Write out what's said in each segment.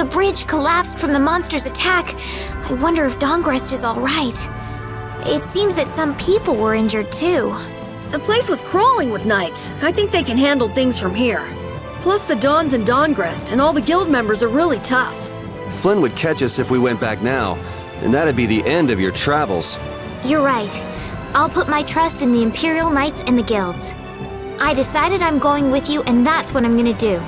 The bridge collapsed from the monster's attack. I wonder if Dawngrest is all right. It seems that some people were injured too. The place was crawling with knights. I think they can handle things from here. Plus the Dawns and Dawngrest and all the guild members are really tough. Flynn would catch us if we went back now, and that'd be the end of your travels. You're right. I'll put my trust in the Imperial Knights and the guilds. I decided I'm going with you, and that's what I'm gonna do.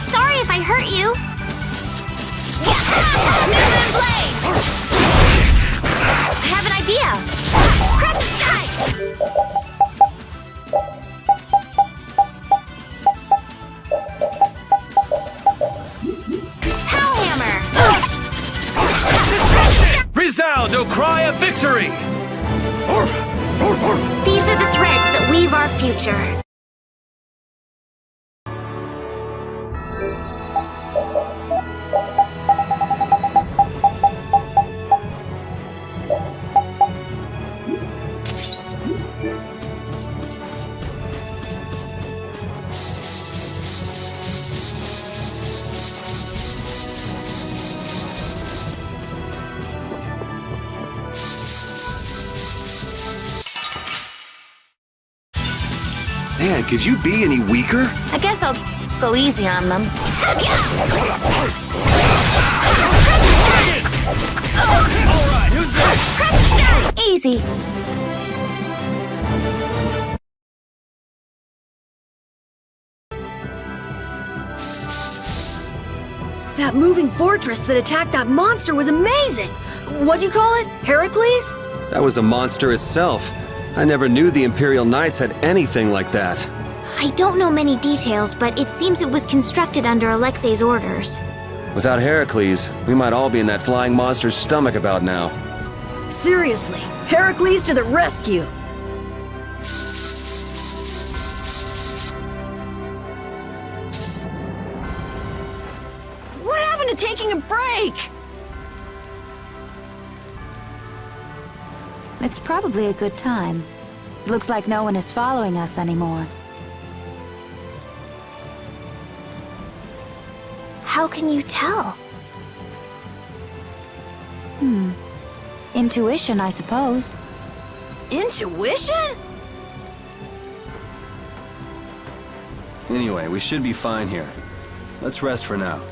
Sorry if I hurt you. I have an idea. Crescent strike. Pow hammer. Resound, O cry of victory! These are the threads that weave our future. Man, could you be any weaker? I guess I'll go easy on them. Alright, who's next? Easy. That moving fortress that attacked that monster was amazing! What'd you call it? Heracles? That was a monster itself. I never knew the Imperial Knights had anything like that. I don't know many details, but it seems it was constructed under Alexei's orders. Without Heracles, we might all be in that flying monster's stomach about now. Seriously, Heracles to the rescue! What happened to taking a break? It's probably a good time. Looks like no one is following us anymore. How can you tell? Intuition, I suppose. Intuition? Anyway, we should be fine here. Let's rest for now.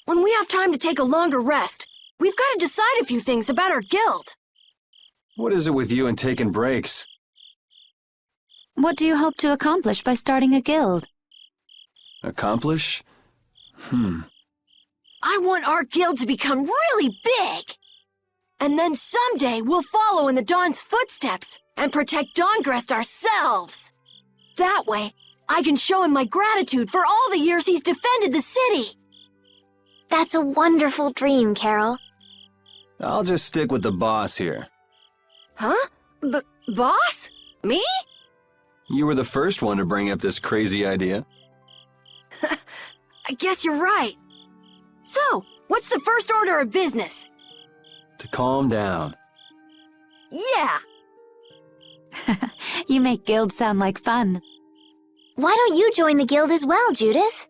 When we have time to take a longer rest, we've got to decide a few things about our guild. What is it with you and taking breaks? What do you hope to accomplish by starting a guild? Accomplish? I want our guild to become really big. And then someday we'll follow in the Dawn's footsteps and protect Dawngrest ourselves. That way, I can show him my gratitude for all the years he's defended the city. That's a wonderful dream, Karol. I'll just stick with the boss here. Huh? Boss? Me? You were the first one to bring up this crazy idea. I guess you're right. So, what's the first order of business? To calm down. Yeah! You make guilds sound like fun. Why don't you join the guild as well, Judith?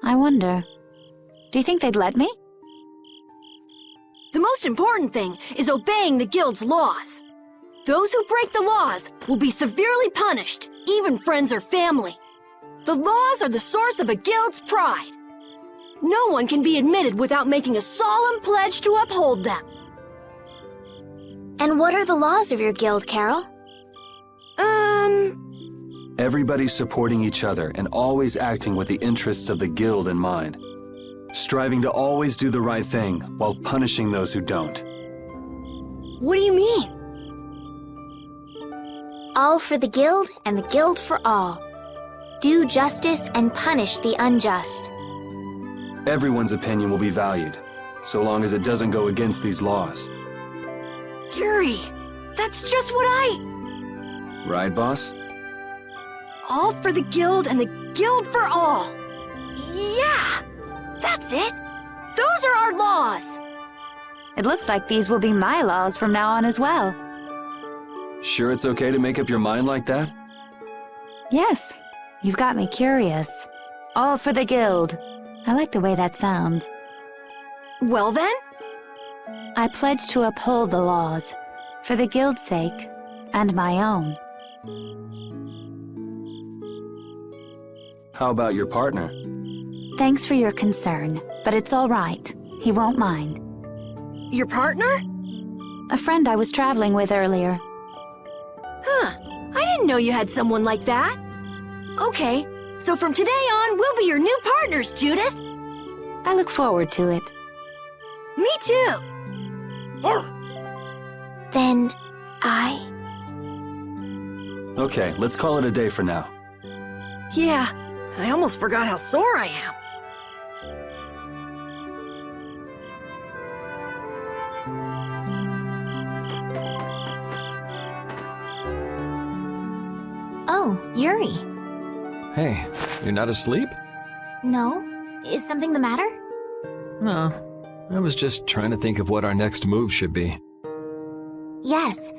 I wonder. Do you think they'd let me? The most important thing is obeying the guild's laws. Those who break the laws will be severely punished, even friends or family. The laws are the source of a guild's pride. No one can be admitted without making a solemn pledge to uphold them. And what are the laws of your guild, Karol? Everybody supporting each other and always acting with the interests of the guild in mind. Striving to always do the right thing while punishing those who don't. What do you mean? All for the guild and the guild for all. Do justice and punish the unjust. Everyone's opinion will be valued, so long as it doesn't go against these laws. Yuri, that's just what Right, boss? All for the guild and the guild for all. Yeah, that's it. Those are our laws. It looks like these will be my laws from now on as well. Sure it's okay to make up your mind like that? Yes, you've got me curious. All for the guild. I like the way that sounds. Well then? I pledge to uphold the laws, for the guild's sake, and my own. How about your partner? Thanks for your concern, but it's all right. He won't mind. Your partner? A friend I was traveling with earlier. Huh. I didn't know you had someone like that. Okay, so from today on, we'll be your new partners, Judith. I look forward to it. Me too. Then Okay, let's call it a day for now. Yeah, I almost forgot how sore I am. Oh, Yuri. Hey, you're not asleep? No? Is something the matter? No, I was just trying to think of what our next move should be. Yes.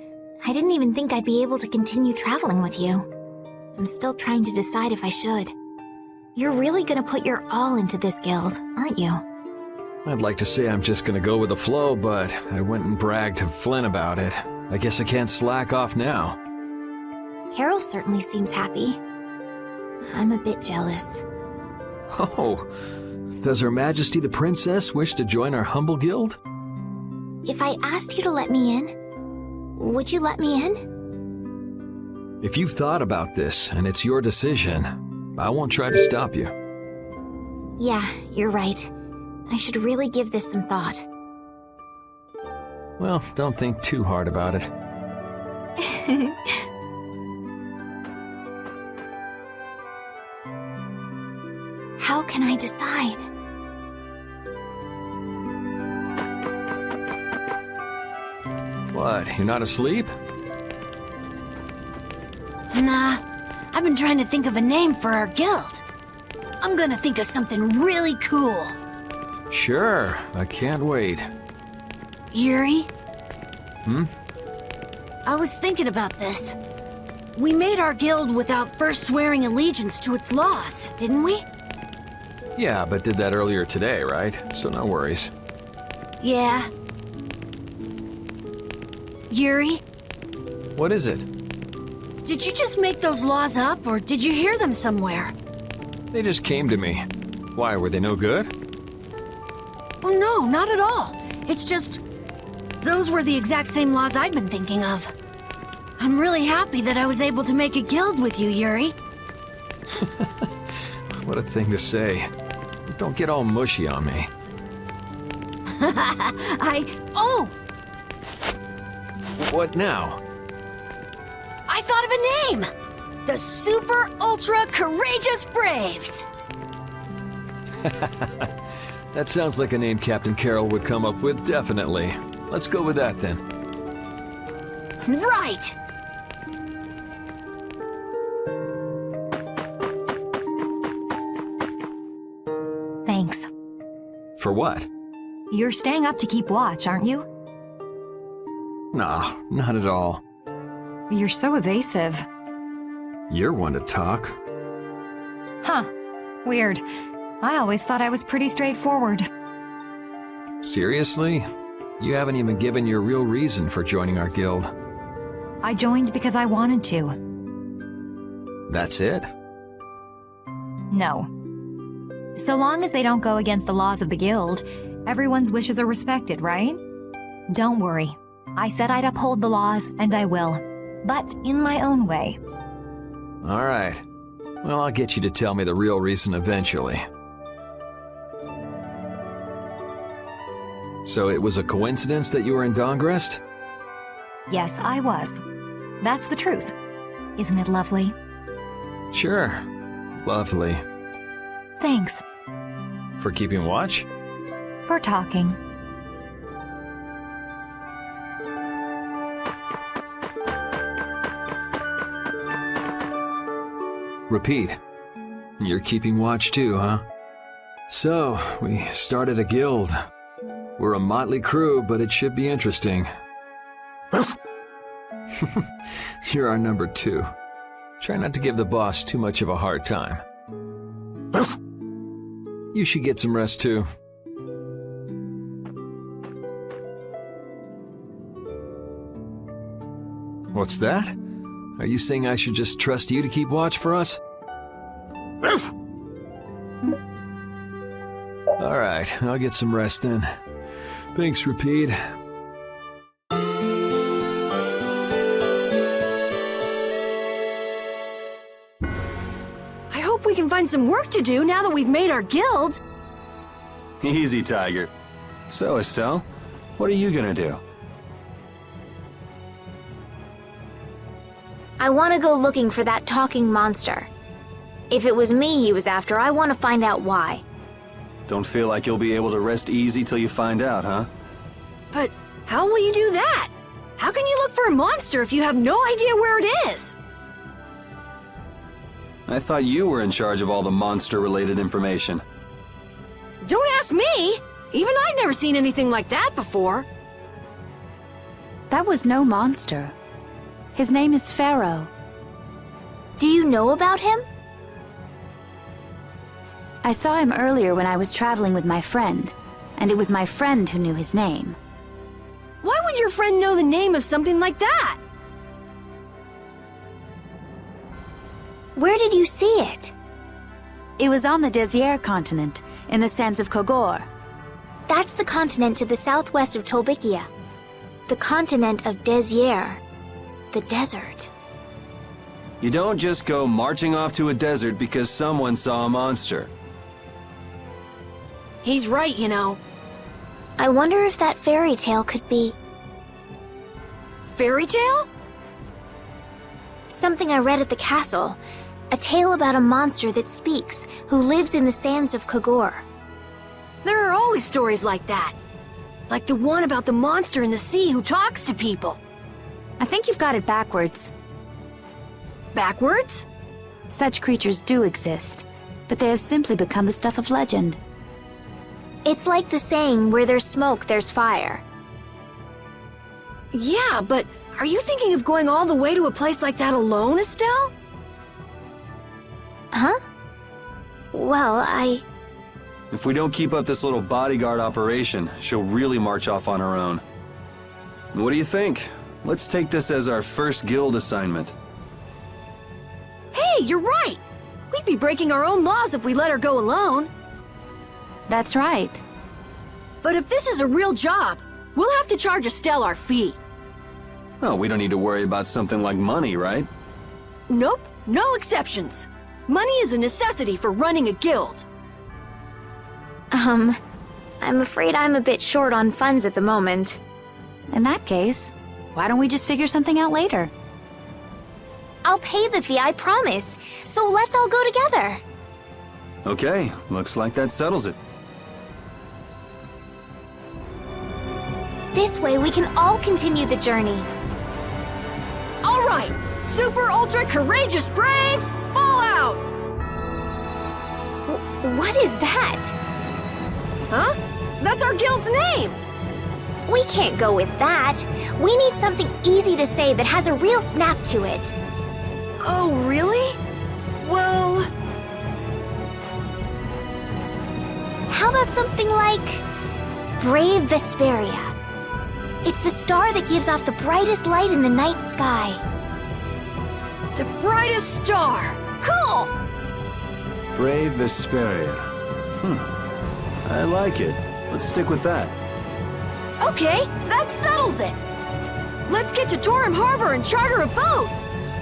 I didn't even think I'd be able to continue traveling with you. I'm still trying to decide if I should. You're really gonna put your all into this guild, aren't you? I'd like to say I'm just gonna go with the flow, but I went and bragged to Flynn about it. I guess I can't slack off now. Karol certainly seems happy. I'm a bit jealous. Oh, does Her Majesty the Princess wish to join our humble guild? If I asked you to let me in, would you let me in? If you've thought about this and it's your decision, I won't try to stop you. Yeah, you're right. I should really give this some thought. Well, don't think too hard about it. How can I decide? What, you're not asleep? Nah, I've been trying to think of a name for our guild. I'm gonna think of something really cool. Sure, I can't wait. Yuri? Hmm? I was thinking about this. We made our guild without first swearing allegiance to its laws, didn't we? Yeah, but did that earlier today, right? So no worries. Yeah. Yuri, What is it? did you just make those laws up, or did you hear them somewhere? They just came to me. Why, were they no good? Oh no, not at all. It's just... those were the exact same laws I'd been thinking of. I'm really happy that I was able to make a guild with you, Yuri. What a thing to say. Don't get all mushy on me. Oh! What now? I thought of a name! The Super Ultra Courageous Braves! That sounds like a name Captain Karol would come up with, definitely. Let's go with that then. Right! Thanks. For what? You're staying up to keep watch, aren't you? Nah, not at all. You're so evasive. You're one to talk. Huh. Weird. I always thought I was pretty straightforward. Seriously? You haven't even given your real reason for joining our guild. I joined because I wanted to. That's it? No. So long as they don't go against the laws of the guild, everyone's wishes are respected, right? Don't worry. I said I'd uphold the laws, and I will. But in my own way. All right. Well, I'll get you to tell me the real reason eventually. So it was a coincidence that you were in Dongrest? Yes, I was. That's the truth. Isn't it lovely? Sure. Lovely. Thanks For keeping watch? for talking. Repeat. You're keeping watch too, huh? So, we started a guild. We're a motley crew, but it should be interesting. You're our number 2. Try not to give the boss too much of a hard time. You should get some rest too. What's that? Are you saying I should just trust you to keep watch for us? All right, I'll get some rest then. Thanks, Rapide. I hope we can find some work to do now that we've made our guild. Easy, Tiger. So, Estelle, what are you gonna do? I want to go looking for that talking monster. If it was me he was after, I want to find out why. Don't feel like you'll be able to rest easy till you find out, huh? But how will you do that? How can you look for a monster if you have no idea where it is? I thought you were in charge of all the monster-related information. Don't ask me! Even I've never seen anything like that before. That was no monster. His name is Pharaoh. Do you know about him? I saw him earlier when I was traveling with my friend, and it was my friend who knew his name. Why would your friend know the name of something like that? Where did you see it? It was on the Désir continent, in the sands of Kogor. That's the continent to the southwest of Tolbikia. The continent of Désir. The desert. You don't just go marching off to a desert because someone saw a monster. He's right, you know. I wonder if that fairy tale could be Fairy tale? something I read at the castle. A tale about a monster that speaks, who lives in the sands of Kogor. There are always stories like that. Like the one about the monster in the sea who talks to people. I think you've got it backwards. Backwards? Such creatures do exist, but they have simply become the stuff of legend. It's like the saying, where there's smoke, there's fire. Yeah, but are you thinking of going all the way to a place like that alone, Estelle? Huh? Well, If we don't keep up this little bodyguard operation, she'll really march off on her own. What do you think? Let's take this as our first guild assignment. Hey, you're right! We'd be breaking our own laws if we let her go alone. That's right. But if this is a real job, we'll have to charge Estelle our fee. Oh, we don't need to worry about something like money, right? Nope, no exceptions. Money is a necessity for running a guild. I'm afraid I'm a bit short on funds at the moment. In that case, why don't we just figure something out later? I'll pay the fee, I promise. So let's all go together. Okay, looks like that settles it. This way we can all continue the journey. All right, super ultra courageous braves, fall out! What is that? Huh? That's our guild's name! We can't go with that. We need something easy to say that has a real snap to it. Oh, really? Well... How about something like Brave Vesperia? It's the star that gives off the brightest light in the night sky. The brightest star! Cool! Brave Vesperia. I like it. Let's stick with that. Okay, that settles it! Let's get to Torim Harbor and charter a boat!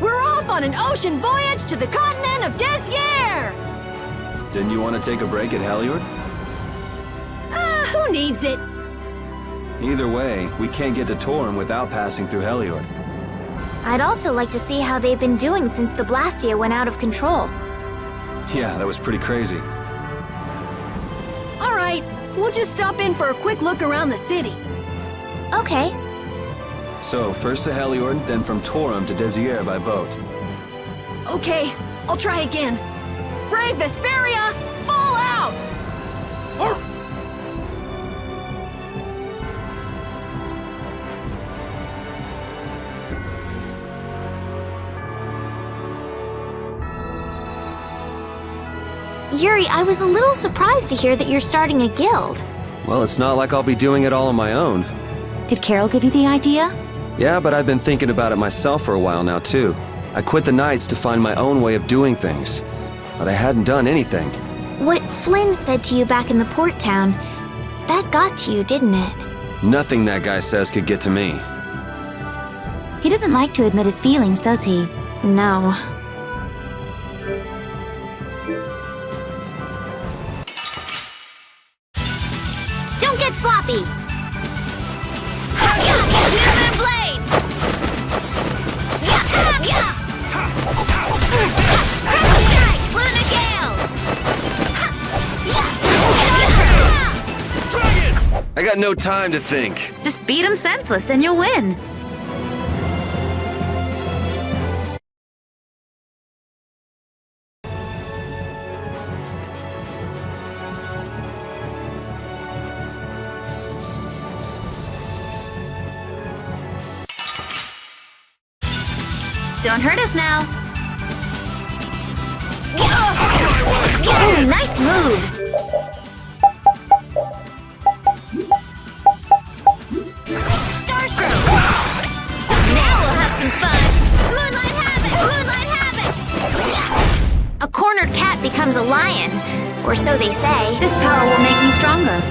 We're off on an ocean voyage to the continent of Désir! Didn't you want to take a break at Heliord? Who needs it? Either way, we can't get to Torim without passing through Heliord. I'd also like to see how they've been doing since the Blastia went out of control. Yeah, that was pretty crazy. All right, we'll just stop in for a quick look around the city. Okay. So, first to Heliord, then from Torim to Désir by boat. Okay, I'll try again. Brave Vesperia, fall out! Yuri, I was a little surprised to hear that you're starting a guild. Well, it's not like I'll be doing it all on my own. Did Karol give you the idea? Yeah, but I've been thinking about it myself for a while now, too. I quit the Knights to find my own way of doing things. But I hadn't done anything. What Flynn said to you back in the port town, that got to you, didn't it? Nothing that guy says could get to me. He doesn't like to admit his feelings, does he? No. Don't get sloppy! Human blade! Strike! Luna Gale! I got no time to think. Just beat him senseless and you'll win. Don't hurt us now. Ooh, nice moves! Starstroke! Now we'll have some fun! Moonlight Havoc! Moonlight Havoc! A cornered cat becomes a lion, or so they say. This power will make me stronger.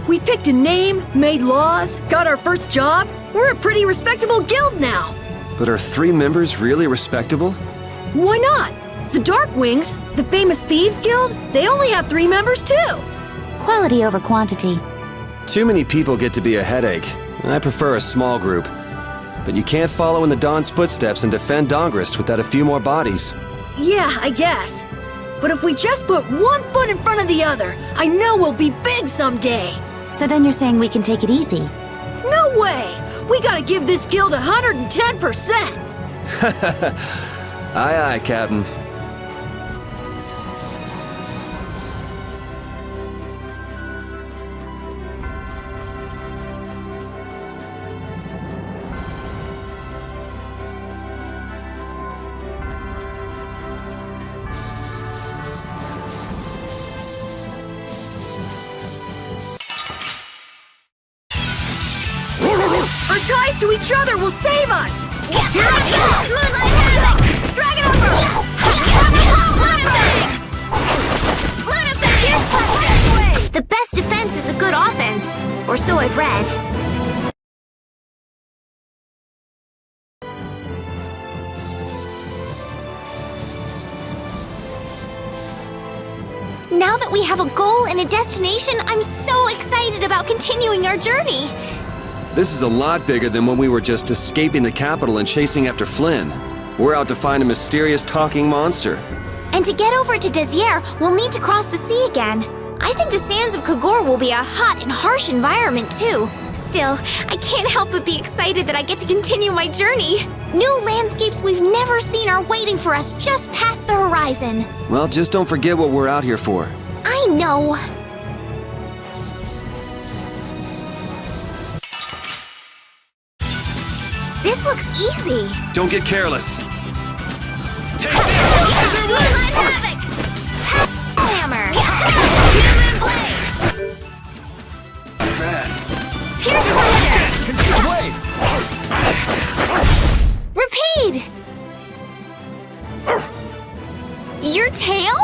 We picked a name, made laws, got our first job. We're a pretty respectable guild now. But are 3 members really respectable? Why not? The Darkwings, the famous thieves guild, they only have 3 members too. Quality over quantity. Too many people get to be a headache. I prefer a small group. But you can't follow in the Dawn's footsteps and defend Dongrist without a few more bodies. Yeah, I guess. But if we just put one foot in front of the other, I know we'll be big someday. So then you're saying we can take it easy? No way! We gotta give this guild 110%! Aye, aye, Captain. Our ties to each other will save us! Yes, here we go! Moonlight Havoc! Dragon Umber! Lunafang! Lunafang! Pierce Cluster! The best defense is a good offense, or so I've read. Now that we have a goal and a destination, I'm so excited about continuing our journey. This is a lot bigger than when we were just escaping the capital and chasing after Flynn. We're out to find a mysterious talking monster. And to get over to Desier, we'll need to cross the sea again. I think the sands of Kagor will be a hot and harsh environment, too. Still, I can't help but be excited that I get to continue my journey. New landscapes we've never seen are waiting for us just past the horizon. Well, just don't forget what we're out here for. I know. This looks easy. Don't get careless. Take Moonlight Havoc! Hammer! Human Blade! Pierce Cluster! Conceal blade! Repeat! Your tail?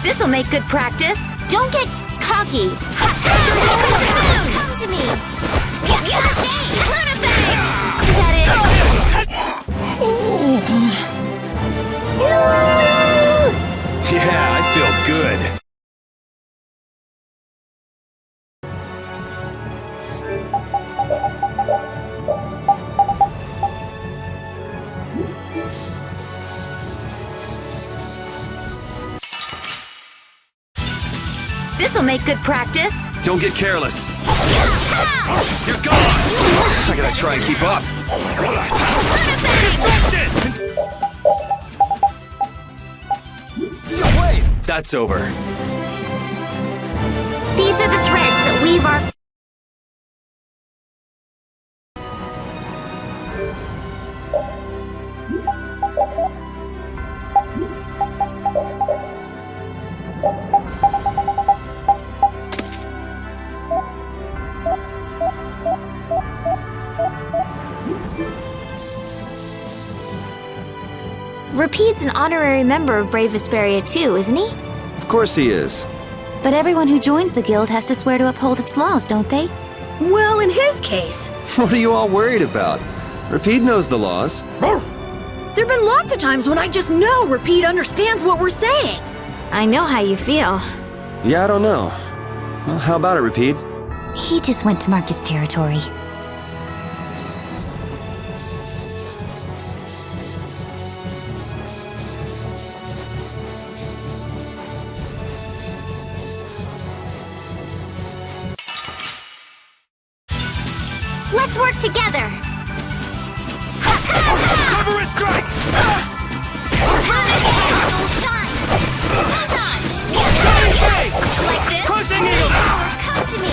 This'll make good practice. Don't get cocky. Come to me. Luna face! Is that it? Yeah, I feel good. This'll make good practice. Don't get careless. You're gone! I gotta try and keep up. Distraction! Wait! That's over. These are the threads that weave our... Repeat's an honorary member of Brave Vesperia too, isn't he? Of course he is. But everyone who joins the guild has to swear to uphold its laws, don't they? Well, in his case, What are you all worried about? Repeat knows the laws. there've been lots of times when I just know Repeat understands what we're saying. I know how you feel. Yeah, I don't know. Well, how about it, Repeat? He just went to mark his territory. Let's work together. Cerberus strike! Soul shine. Like this. Crushing eagle! Come to me.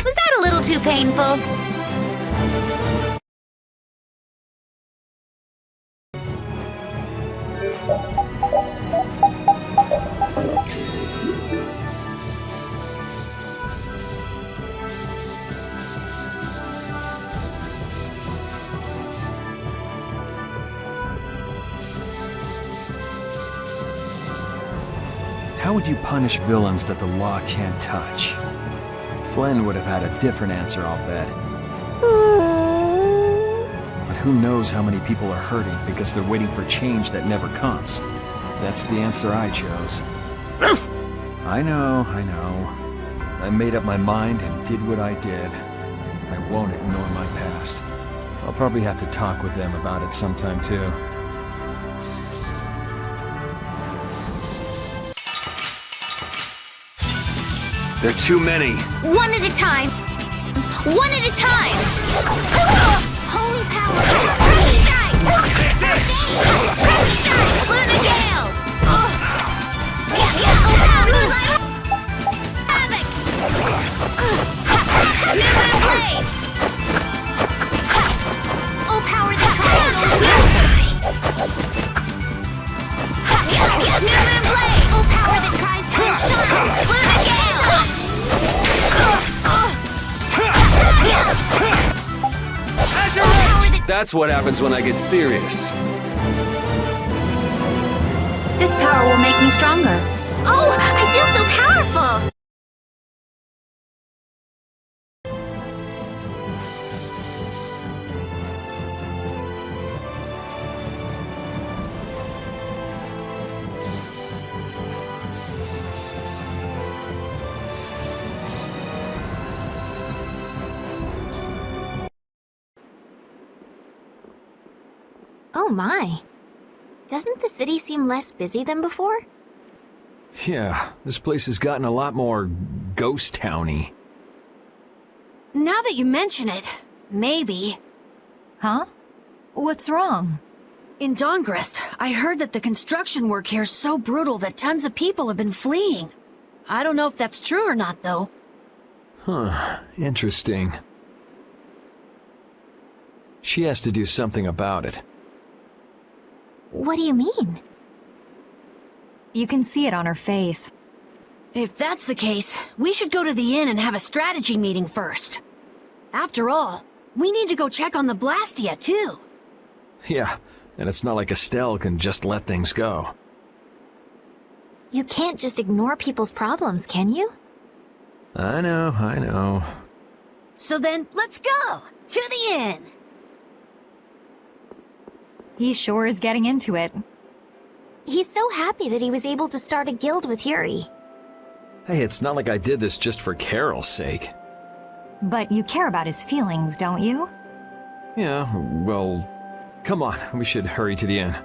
Was that a little too painful? How would you punish villains that the law can't touch? Flynn would have had a different answer, I'll bet. But who knows how many people are hurting because they're waiting for change that never comes. That's the answer I chose. I know. I made up my mind and did what I did. I won't ignore my past. I'll probably have to talk with them about it sometime too. There are too many. One at a time. One at a time. Holy power. Crescent strike. Crescent strike. Luna gale. Blue light. Havoc. New moon blade. Oh, power that tries souls. New moon blade. Oh, power that tries souls. Luna gale. That's what happens when I get serious. This power will make me stronger. Oh, I feel so powerful! Oh my. Doesn't the city seem less busy than before? Yeah, this place has gotten a lot more ghost towny. Now that you mention it, maybe. Huh? What's wrong? In Dongrest, I heard that the construction work here is so brutal that tons of people have been fleeing. I don't know if that's true or not, though. Huh, interesting. She has to do something about it. What do you mean? You can see it on her face. If that's the case, we should go to the inn and have a strategy meeting first. After all, we need to go check on the Blastia, too. Yeah, And it's not like Estelle can just let things go. You can't just ignore people's problems, can you? I know. So then, let's go! To the inn! He sure is getting into it. He's so happy that he was able to start a guild with Yuri. Hey, it's not like I did this just for Karol's sake. But you care about his feelings, don't you? Yeah, well, come on, we should hurry to the inn.